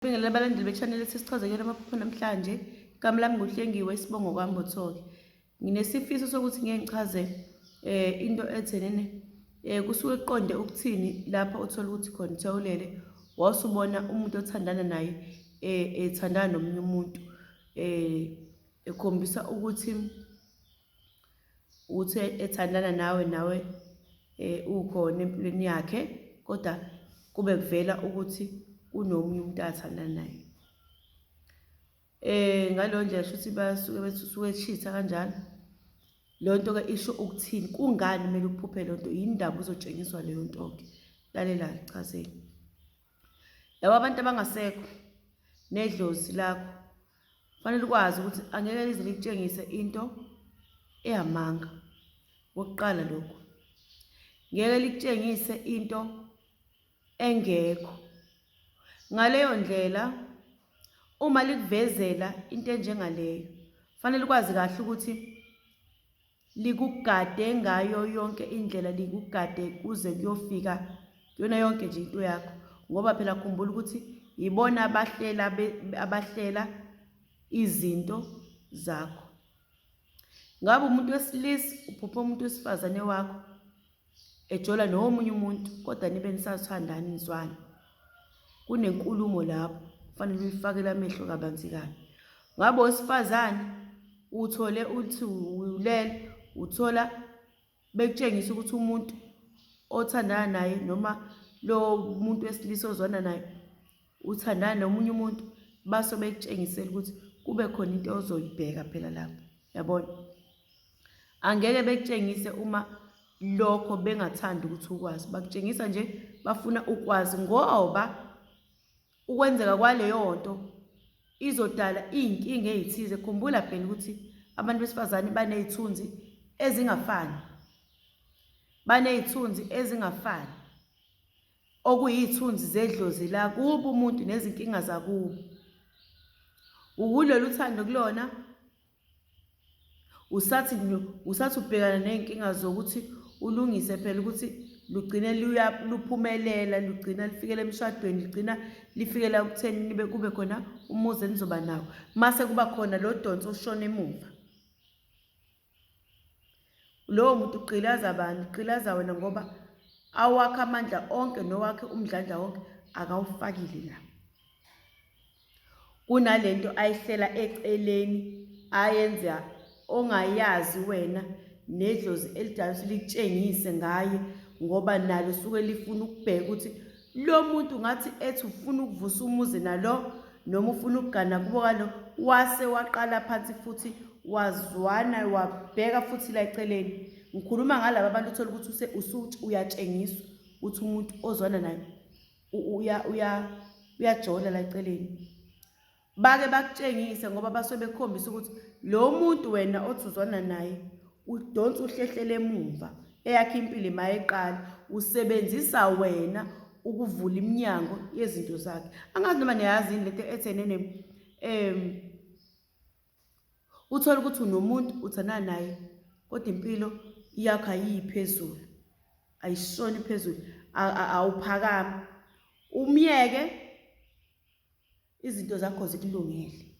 Ngibingelela abalandeli be-channel esisichazekela amaphupho namhlanje. Igama lami nguHlengiwe Sibongo kwaMbothoke. Nginesifiso sokuthi ngeke ngichaze into ethenene kusuke kuqonde ukuthini lapha uthola ukuthi khona Ujolelwa wasubona umuntu othandana naye ethandana nomunye umuntu ekhombisa ukuthi ethandana nawe ukhona empilweni yakhe, kodwa kube kuvela ukuthi kunomunye umuntu athandana naye. Ngaleyo ndlela shuthi basuke echitha kanjalo. Leyo nto ke isho ukuthini? Kungani kumele ukuphuphe leyo nto? Yini indaba uzotshengiswa leyo nto ke? Lalela ngichazele. Labo abantu abangasekho nedlozi lakho kufanele ukwazi ukuthi angeke lize likutshengise into eyamanga. Wokuqala lokho, ngeke likutshengise into engekho. Ngaleyo ndlela uma likuvezela into enjengaleyo, fanele ukwazi kahle ukuthi likugade ngayo yonke indlela, likugade kuze kuyofika yona yonke nje into yakho, ngoba phela khumbula ukuthi yibona abahlela izinto zakho. Ngabe umuntu wesilisa uphupha umuntu wesifazane wakho ejola nomunye umuntu, kodwa nibe nisathandana nizwana. Kunenkulumo lapho kufanele uyifakele amehlo kabanzi kabi. Ngabe wesifazane uthole uthi ulele, uthola bekutshengisa ukuthi umuntu othandana naye noma lo muntu wesilisa ozwana naye uthandana nomunye umuntu, base bekutshengisela ukuthi kube khona into ozoyibheka phela lapho. Yabona? Angeke bekutshengise uma lokho bengathanda ukuthi ukwazi. Bakutshengisa nje bafuna ukwazi, ngoba ukwenzeka kwaleyo nto izodala inkinga ezithize. Khumbula phela ukuthi abantu besifazane banezithunzi ezingafani. Banezithunzi ezingafani. Okuyizithunzi zedlozi la kubo umuntu nezinkinga zakubo. Ukulolu uthando kulona usathi ubhekana nezinkinga zokuthi ulungise phela ukuthi lugcine luphumelela, lugcina lifikele emshadweni, lugcina lifikela ukutheni nibe kube khona umuzi enizoba nawo. Mase kuba khona lo donso oshona emuva. Lowo muntu uqilaza abantu, uqilaza wena ngoba awakhe amandla onke nowakhe umdlandla wonke akawufakile la. Kunalento ayihlela eceleni ayenza ongayazi wena, nedlozi elidala likutshengise ngaye, ngoba nalo suke lifuna ukubheka ukuthi lo muntu ngathi ethi ufuna ukuvusa umuzi nalo, noma ufuna ukugana kubo kalo, wase waqala phansi futhi wazwana wabheka futhi la eceleni. Ngikhuluma ngalabo abantu uthola ukuthi usuthi uyatshengiswa ukuthi umuntu ozwana naye uyajola la eceleni. Bake bakutshengise ngoba basuke bekhombisa ukuthi lo muntu wena othi uzwana naye udonsa uhlehlele emuva, eyakhe impilo emayeqala, usebenzisa wena ukuvula iminyango yezinto zakhe. Angazi noma niyazi lento ethenene uthola ukuthi unomuntu uthandana naye, kodwa impilo yakho ayiphezulu, ayishoni phezulu, awuphakami. Umyeke izinto zakho zikulungele.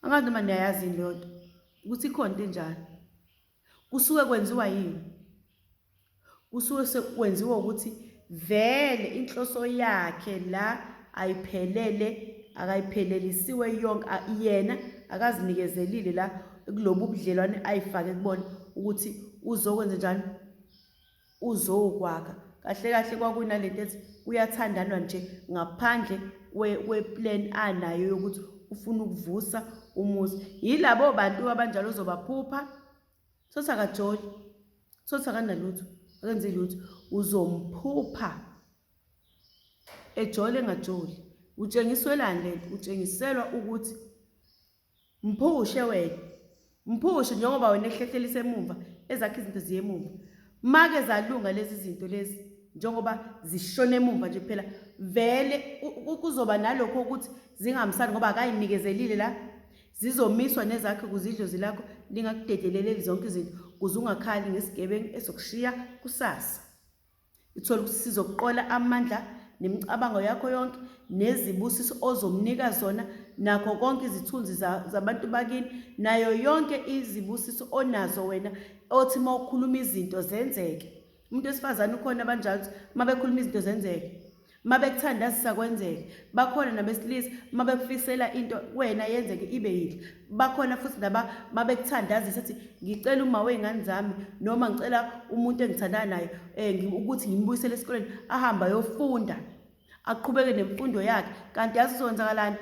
Angazi noma niyayazi leyo nto ukuthi ikhona into enjalo. Kusuke kwenziwa yini? Kusuke sekwenziwa ukuthi vele inhloso yakhe la ayiphelele, akayiphelelisiwe yonke, yena akazinikezelile la kulobu budlelwane ayifake kubona ukuthi uzokwenza njani, uzokwakha. Kahle kahle kwakunalento ethi uyathandanwa nje ngaphandle we-plan anayo yokuthi ufuna ukuvusa umuzi. Yilabo bantu abanjalo uzobaphupha. Sothi akajoli, sothi akanalutho, akenzi lutho, uzomphupha ejole engajoli. Utshengiswelani lento? Utshengiselwa ukuthi mphushe wena, mphushe njengoba wena ehlehleliswa emuva, ezakhe izinto ziye emuva. Make zalunga lezi zinto lezi njengoba zishona emuva nje phela, vele kuzoba nalokho ukuthi zingamsani ngoba akayinikezelile la. Zizomiswa nezakhe kuzidlozi lakho, lingakudedeleleli zonke izinto kuze ungakhali ngesigebengu esokushiya kusasa. Ithola ukuthi sizokuqola amandla nemicabango yakho yonke, nezibusiso ozomnika zona, nakho konke izithunzi zabantu bakini, nayo yonke izibusiso onazo wena othi uma ukhuluma izinto zenzeke. Umuntu wesifazane ukhona abanjalo ukuthi uma bekhuluma izinto zenzeke, uma bekuthandazisa kwenzeke. Bakhona nabesilisa uma bekufisela into wena yenzeke ibe yile. Bakhona futhi laba uma bekuthandazisa ethi ngicela uma wey'ngane zami noma ngicela umuntu engithandana naye ukuthi ngimbuyisele esikoleni ahambe ayofunda aqhubeke nemfundo yakhe, kanti yazi uzokwenzakalani?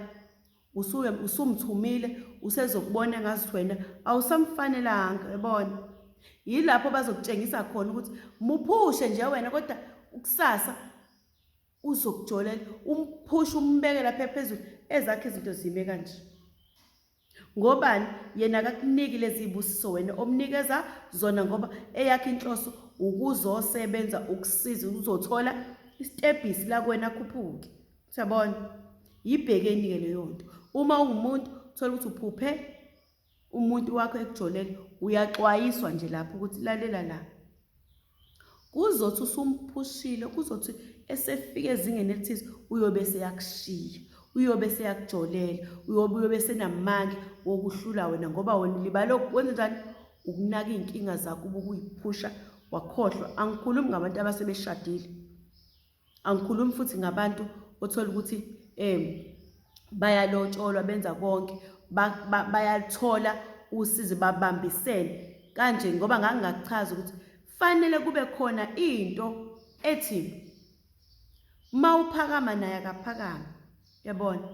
Usumthumile, usezokubona ngazi wena awusamfanelanga, yabona. Yilapho bazokutshengisa khona ukuthi muphushe nje wena, kodwa ukusasa uzokujolela, umphushe umbeke lapha phezulu, ezakhe izinto zime kanje. Ngobani? Yena akakuniki lezi zibusiso wena omnikeza zona, ngoba eyakhe inhloso ukuzosebenza ukusiza, uzothola istebhisi la kuwena akhuphuke. Uyabona? Yibhekeni-ke leyo nto. Uma ungumuntu uthola ukuthi uphuphe umuntu wakho ekujolela, uyaxwayiswa nje lapho ukuthi lalela la. Kuzothi usumphushile, kuzothi esefike ezingeni elithize uyobe seyakushiya, uyobe seyakujolela, uyobe senamandla wokuhlula wena, ngoba wena libaloku wenza njani? Ukunaka iy'nkinga zakho ubukuyiphusha wakhohlwa. Angikhulumi ngabantu abasebeshadile, angikhulumi futhi ngabantu othola ukuthi bayalotsholwa benza konke, bayalithola usizo babambisene kanje, ngoba ngangingakuchaza ukuthi fanele kube khona into ethi uma uphakama naye akaphakama, yabona,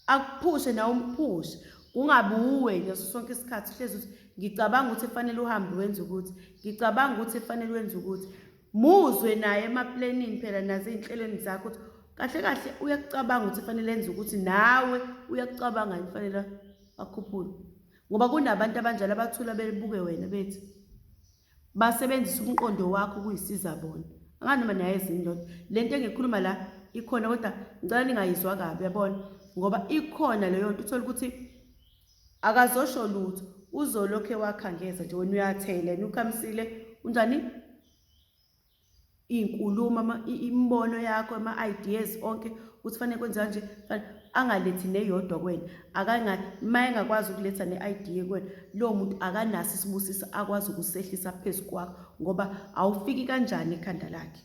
akuphushe nawe umphushe. Kungabi uwe ngaso sonke isikhathi uhlezi ukuthi ngicabanga ukuthi fanele uhambe wenze ukuthi, ngicabanga ukuthi fanele wenze ukuthi. Muzwe naye emaplanini phela nazo iy'nhlelweni zakho ukuthi kahle kahle uyakucabanga ukuthi fanele enze ukuthi, nawe uyakucabanga yini fanele akhuphule. Ngoba kunabantu abanjalo abathula bebuke wena bethi basebenzisa umqondo wakho ukuyisiza bona. Angani noma niyayeza indoda le nto engikhuluma la ikhona, kodwa ngicela ningayizwa kabi, yabona, ngoba ikhona leyo nto. Uthola ukuthi akazosho lutho, uzolokhe wakhangeza nje, wena uyathela ukhamisile unjani iy'nkulumo, imibono yakho, ama-ideas onke ukuthi fanele kwenza kanje, angalethi neyodwa kwena. Uma engakwazi ukuletha ne-idea kwena, lowo muntu akanaso isibusiso akwazi ukusehlisa phezu kwakho, ngoba awufiki kanjani ekhanda lakhe,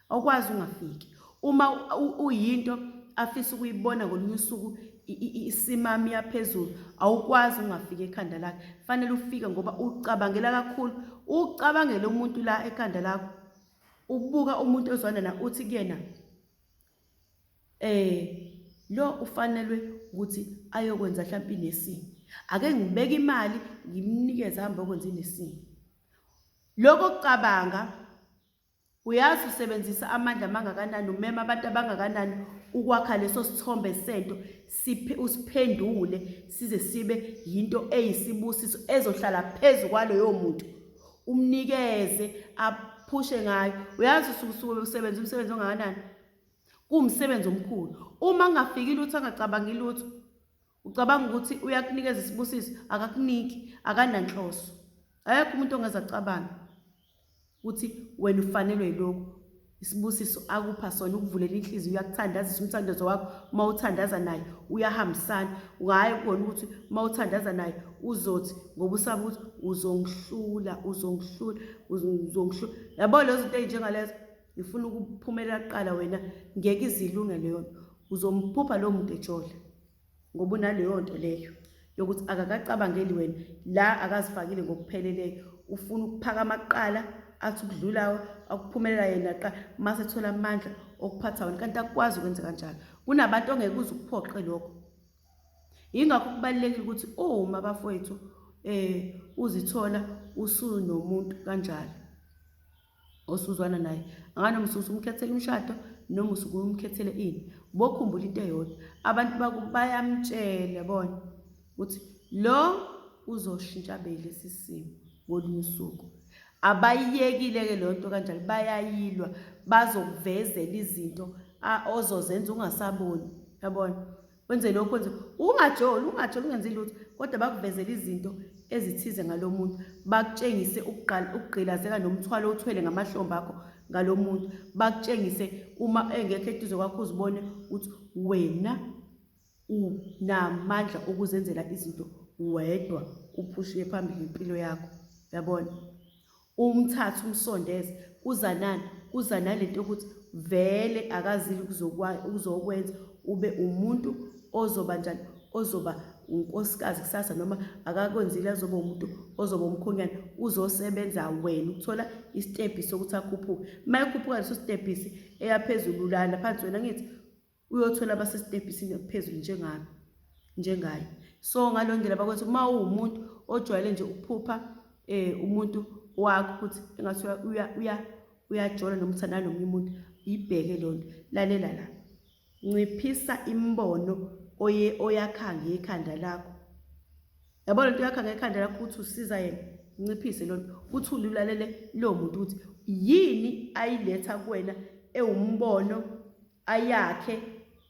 awukwazi ungafiki. Uma uyinto afisa ukuyibona ngolunye usuku isimami yaphezulu, awukwazi ungafika ekhanda lakhe. Fanele ufike ngoba ucabangela kakhulu, ucabangele umuntu la ekhanda lakho, ukubuka umuntu ozwana na uthi kuyena lo ufanelwe ukuthi ayokwenza mhlawumbe inesini, ake ngibeke imali ngimnikeze ahambe okwenza inesini. Lokho kucabanga, uyazi usebenzisa amandla amangakanani, umema abantu abangakanani ukwakha leso sithombe sento, usiphendule size sibe yinto eyisibusiso ezohlala phezu kwaloyo muntu, umnikeze aphushe ngayo. Uyazi usuke usebenza umsebenzi ongakanani, kuwumsebenzi omkhulu. Uma ngafiki lutho, angacabangi lutho, ucabanga ukuthi uyakunikeza isibusiso, akakuniki, akananhloso. Ayekho umuntu ongeza cabanga ukuthi wena ufanelwe yilokhu. Isibusiso akupha sona ukuvulela inhliziyo, uyakuthandazisa umthandazo wakho. Uma uthandaza naye uyahambisana, ungayi kubona ukuthi uma uthandaza naye uzothi ngoba usaba ukuthi uzongihlula. Yabo lezo zinto ey'njengalezo ngifuna ukuphumelela kuqala wena, ngeke izilunge leyo nto. Uzomphupha lowo muntu ejola, ngoba unaleyo nto leyo yokuthi akakacabangeli wena, la akazifakile ngokupheleleyo. Ufuna ukuphakama kuqala, athi ukudlulayo akuphumelela yena kuqala, mase ethola amandla okuphatha wena, kanti akukwazi ukwenza kanjalo. Kunabantu ongeke uze ukuphoqe lokho. Yingakho kubalulekile ukuthi uma bafowethu uzithola usunomuntu kanjalo osuzwana naye, anganoma usumkhethela umshado noma usukumkhethele ini, bokhumbula into eyodwa, abantu bayamtshela, yabona, ukuthi lo uzoshintsha lesi simo ngolunye usuku. Abayiyekile-ke leyo nto kanjalo, bayayilwa, bazokuvezela izinto ozozenza ungasaboni, yabona. Wenze lokho, wenze ungajoli ungenzi lutho, kodwa bakuvezela izinto ezithize ngalo muntu, bakutshengise ukugqilazeka nomthwalo othwele ngamahlombe akho ngalomuntu, bakutshengise uma engekho eduze kwakho uzibone ukuthi wena unamandla okuzenzela izinto wedwa, uphushe phambili impilo yakho. Uyabona? Umthathe umsondeze, uza nalento yokuthi vele akazili ukuzokwenza ube umuntu ozoba njani, ozoba unkosikazi kusasa, noma akakwenzile azoba umuntu ozoba umkhonyana, uzosebenza wena, ukuthola istepisi sokuthi akhuphuke. Uma ekhuphuka leso stepisi eyaphezulu lana phansi, wena ngithi uyothola abasestepisini ephezulu njengaye. So ngalo ndlela bakwethu, uma uwumuntu ojwayele nje ukuphupha umuntu wakho ukuthi engathi uyajola noma uthandana nomunye umuntu, ibheke lonto. Lalela la, nciphisa imbono oyakha ngekhanda lakho. Yabona into yakha ngekhanda lakho ukuthi usiza yena, nciphise lonto. Uthi ulalele lo muntu ukuthi yini ayiletha kuwena ewumbono ayakhe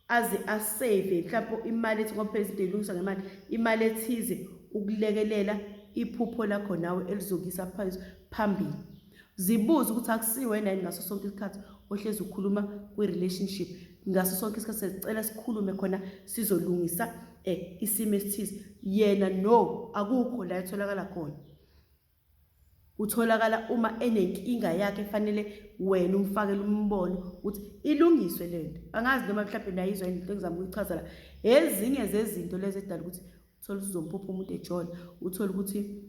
aze asave mhlawumbe imali ethi ngoba phela izinto ilungiswa ngemali, imali ethize ukulekelela iphupho lakho nawe elizokisa phambili. Zibuze ukuthi akusiwe yini ngaso sonke isikhathi ohlezi ukhuluma kwi-relationship, ngaso sonke isikhathi sicela sikhulume khona sizolungisa isimo esithize. Yena no, akukho la etholakala khona. Utholakala uma enenkinga yakhe efanele wena umfakele umbono ukuthi ilungiswe lento. Angazi noma mhlawumbe nayizwa into engizama ukuyichaza la. Ezinye zezinto lezi edala ukuthi uthola uzomphupha umuntu ejona, uthola ukuthi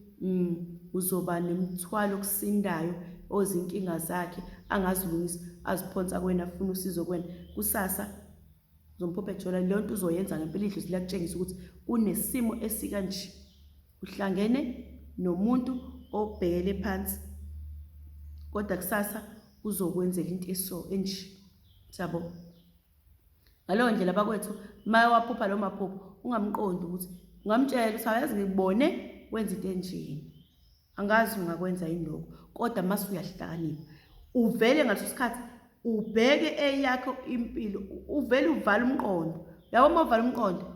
uzoba nemthwalo okusindayo ozinkinga zakhe angazilungisa, aziphonsa kuwena, afuna usizo kuwena. Kusasa uzomphupha ejona, leyo nto uzoyenza ngempela idlozi liyakutshengisa ukuthi unesimo esikanje, uhlangene nomuntu obhekele phansi, kodwa kusasa uzokwenzela into enje. Siyabo? Ngaleyo ndlela bakwethu, uma waphupha lo maphupho ungamqondi ukuthi, ungamtshela ukuthi ayazi ngibone wenza into enjeni, angazi ungakwenza yini lokho, kodwa mase uyahlakanipha uvele ngaleso sikhathi ubheke eyakho impilo, uvele uvala umqondo. Yabo uma uvala umqondo,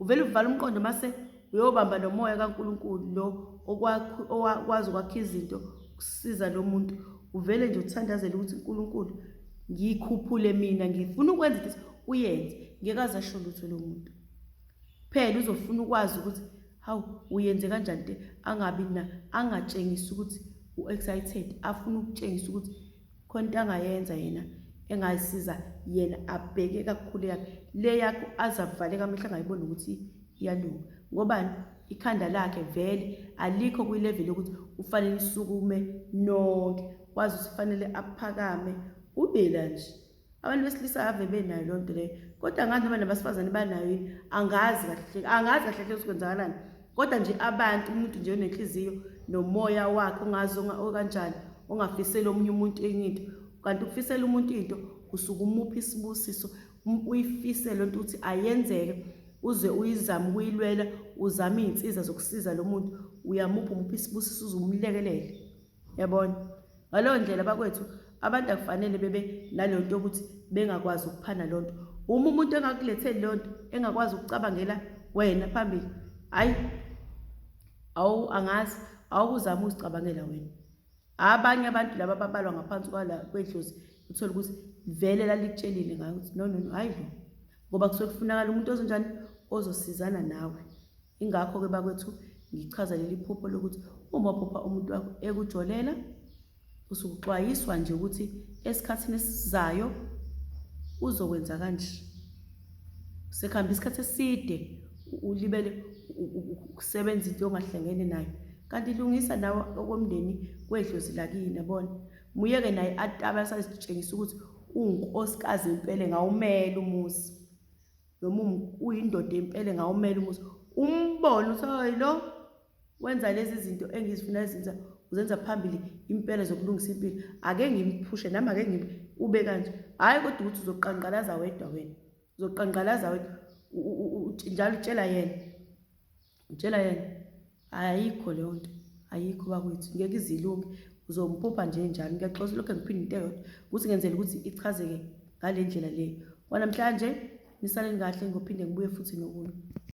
uvele uvala umqondo, mase uyobamba nomoya kaNkulunkulu lo okwazi ukwakha izinto kusiza lo muntu. Uvele nje uthandazele ukuthi uNkulunkulu ngikhuphule mina, ngifuna ukwenza into uyenze, ngeke aze asho lutho lo muntu. Phela uzofuna ukwazi ukuthi hawu uyenze kanjani into, angatshengisi ukuthi u-excited, afuna ukutshengisa ukuthi khona into angayenza yena engasiza yena abheke kakhulu yakhe, le yakho azavaleka amehlo angayiboni ukuthi iyalunga. Ngobani? Ikhanda lakhe vele alikho kwi-level yokuthi ufanele isukume nonke, wazi ukuthi ufanele aphakame ubela nje. Abantu besilisa ave benayo loo nto leyo, kodwa angazi noma nabasifazane banayo yini, angazi kahle ukwenzakalani. Kodwa nje abantu, umuntu nje onenhliziyo nomoya wakhe ongazi okanjani, ongafiseli omunye umuntu enye into, kanti ukufisela umuntu into usuke umupha isibusiso, uyifise lento ukuthi ayenzeke, uze uyizame ukuyilwela, uzame izinsiza zokusiza lo muntu, umupha isibusiso, uzumlekelele. Yabona? Ngaleyo ndlela bakwethu, abantu akufanele bebe naleyo nto yokuthi bengakwazi ukuphana lonto. Uma umuntu engakuletheli lonto, engakwazi ukucabangela wena phambili, hayi angazi awukuzama uzicabangela wena. Abanye abantu laba babalwa ngaphansi kwedlozi, uthola ukuthi vele lalikutshelile ngayo ukuthi no hayi lo, ngoba kusuke kufunakala umuntu ozonjani, ozosizana nawe. Ingakho ke bakwethu ngichaza leli phupho lokuthi uma uphupha umuntu wakho ekujolela, usukuxwayiswa nje ukuthi esikhathini esizayo uzokwenza kanje. Sekuhamba isikhathi eside ulibele ukusebenza into ongahlangene nayo, kanti ilungisa nawe okomndeni kwedlozi lakini. Yabona? Muyeke naye ataba asazitshengisa ukuthi unkosikazi impela ngawumela umuzi, noma uyindoda impela ngawumela umuzi. Umbone ukuthi hayi lo wenza lezi zinto engizifuna izinza, uzenza phambili impela zokulungisa impilo, ake ngimphushe nami ake ube kanje. Hayi kodwa ukuthi uzoqanqalaza wedwa wena, uzoqanqalaza wedwa njalo utshela yena, ayikho leyo nto, ayikho bakwethu, ngeke izilunge, uzomphupha nje njalo. Ngiyaxoxa lokho ngiphinde into eyodwa ukuthi ngenzela ukuthi ichazeke ngale ndlela leyo. Kwanamhlanje nisaleni kahle, ngophinde ngibuye futhi nokunye.